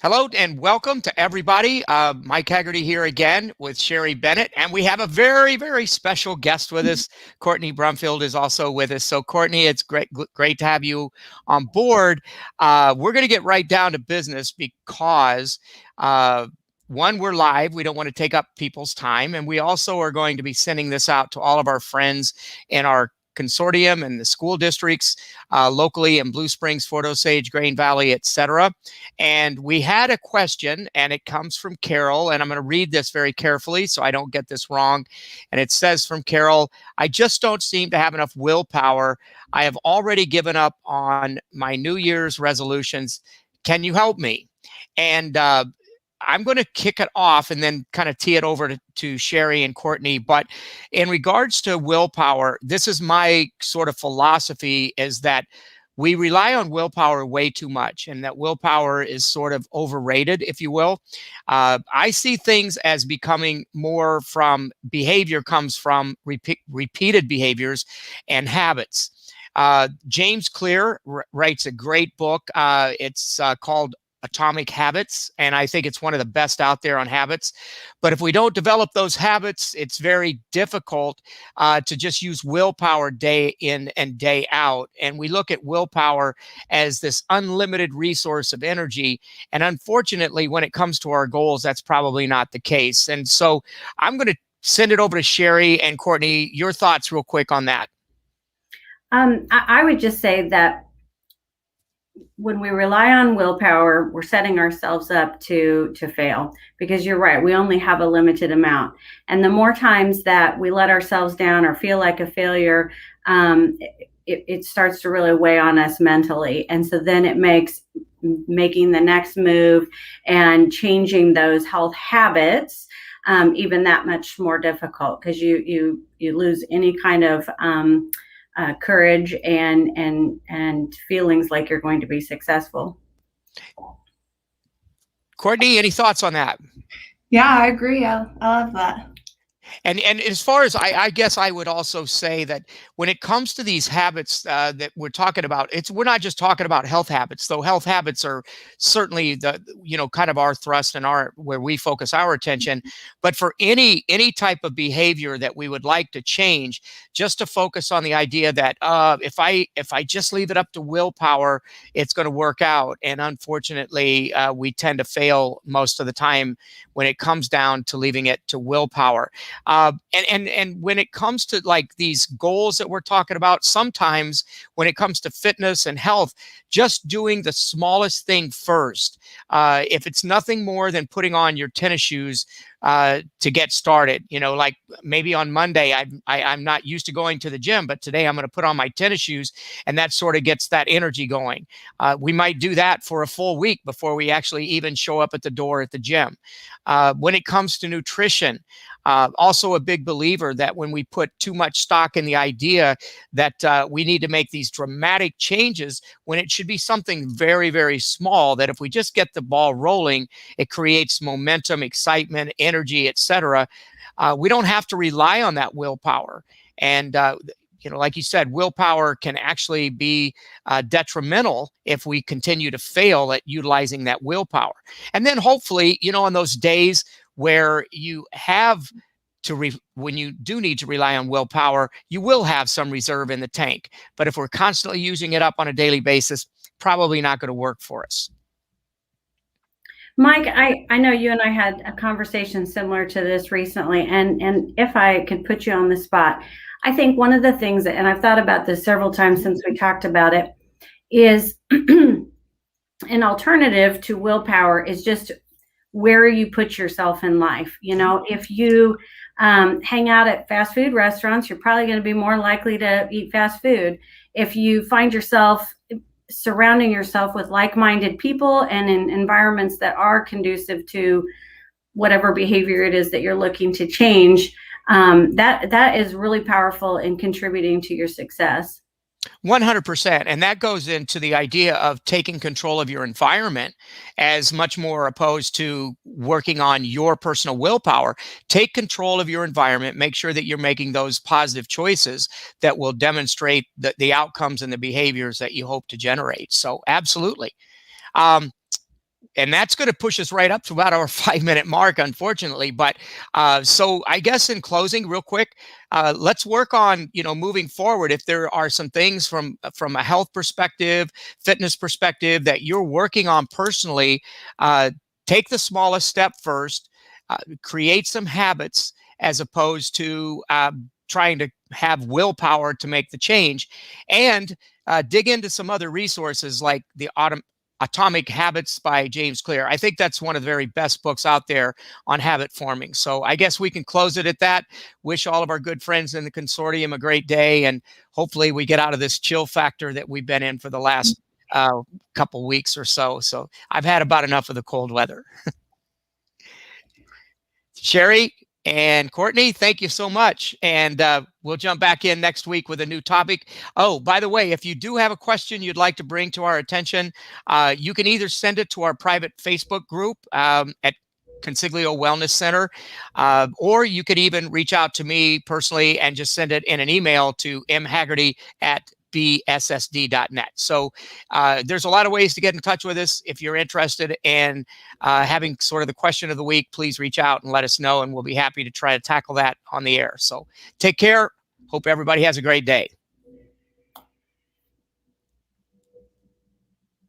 Hello and welcome to everybody. Mike Haggerty here again with Sherri Bennett, and we have a very, very special guest with us. Courtney Brumfield is also with us. So, Courtney, it's great to have you on board. We're going to get right down to business because one, we're live. We don't want to take up people's time, and we also are going to be sending this out to all of our friends in our consortium and the school districts locally in Blue Springs, Fort Osage, Grain Valley, etc. And we had a question, and it comes from Carol, and I'm going to read this very carefully so I don't get this wrong. And it says from Carol, I just don't seem to have enough willpower. I have already given up on my New Year's resolutions. Can you help me? And I'm going to kick it off and then kind of tee it over to Sherri and Courtney. But in regards to willpower, this is my sort of philosophy, is that we rely on willpower way too much, and that willpower is sort of overrated, if you will. I see things as becoming more from behavior comes from repeated behaviors and habits. James Clear writes a great book. It's called Atomic Habits, and I think it's one of the best out there on habits. But if we don't develop those habits, it's very difficult to just use willpower day in and day out. And we look at willpower as this unlimited resource of energy. And unfortunately, when it comes to our goals, that's probably not the case. And so I'm going to send it over to Sherri and Courtney. Your thoughts real quick on that. I would just say that when we rely on willpower, we're setting ourselves up to fail, because you're right, we only have a limited amount. And the more times that we let ourselves down or feel like a failure, it starts to really weigh on us mentally. And so then it makes making the next move and changing those health habits even that much more difficult, because you lose any kind of courage and feelings like you're going to be successful. Courtney, any thoughts on that? Yeah, I agree. I love that. And as far as I guess I would also say that when it comes to these habits that we're talking about, we're not just talking about health habits, though health habits are certainly the kind of our thrust and where we focus our attention. But for any type of behavior that we would like to change, just to focus on the idea that if I just leave it up to willpower, it's going to work out. And unfortunately, we tend to fail most of the time when it comes down to leaving it to willpower. And when it comes to like these goals that we're talking about, sometimes when it comes to fitness and health, just doing the smallest thing first. If it's nothing more than putting on your tennis shoes to get started, like maybe on Monday, I'm not used to going to the gym, but today I'm going to put on my tennis shoes, and that sort of gets that energy going. We might do that for a full week before we actually even show up at the door at the gym. When it comes to nutrition, also a big believer that when we put too much stock in the idea that we need to make these dramatic changes, when it should be something very, very small, that if we just get the ball rolling, it creates momentum, excitement, energy, etc. We don't have to rely on that willpower. And like you said, willpower can actually be detrimental if we continue to fail at utilizing that willpower. And then hopefully, on those days where you have to when you do need to rely on willpower, you will have some reserve in the tank. But if we're constantly using it up on a daily basis, probably not going to work for us. Mike, I know you and I had a conversation similar to this recently, and if I could put you on the spot, I think one of the things, and I've thought about this several times since we talked about it, is an alternative to willpower is just where you put yourself in life. If you hang out at fast food restaurants, you're probably going to be more likely to eat fast food. If you find yourself surrounding yourself with like-minded people and in environments that are conducive to whatever behavior it is that you're looking to change, that is really powerful in contributing to your success. 100%. And that goes into the idea of taking control of your environment as much more opposed to working on your personal willpower. Take control of your environment. Make sure that you're making those positive choices that will demonstrate the outcomes and the behaviors that you hope to generate. So absolutely. And that's going to push us right up to about our 5-minute mark, unfortunately. But so I guess in closing, real quick, let's work on, moving forward. If there are some things from a health perspective, fitness perspective that you're working on personally, take the smallest step first, create some habits as opposed to trying to have willpower to make the change, and dig into some other resources like the Atomic Habits by James Clear. I think that's one of the very best books out there on habit forming. So I guess we can close it at that. Wish all of our good friends in the consortium a great day, and hopefully we get out of this chill factor that we've been in for the last couple weeks or so. So I've had about enough of the cold weather. Sherri and Courtney, thank you so much. And we'll jump back in next week with a new topic. Oh, by the way, if you do have a question you'd like to bring to our attention, you can either send it to our private Facebook group at Consiglio Wellness Center, or you could even reach out to me personally and just send it in an email to mhaggerty@bssd.net. So there's a lot of ways to get in touch with us. If you're interested in having sort of the question of the week, please reach out and let us know, and we'll be happy to try to tackle that on the air. So take care. Hope everybody has a great day.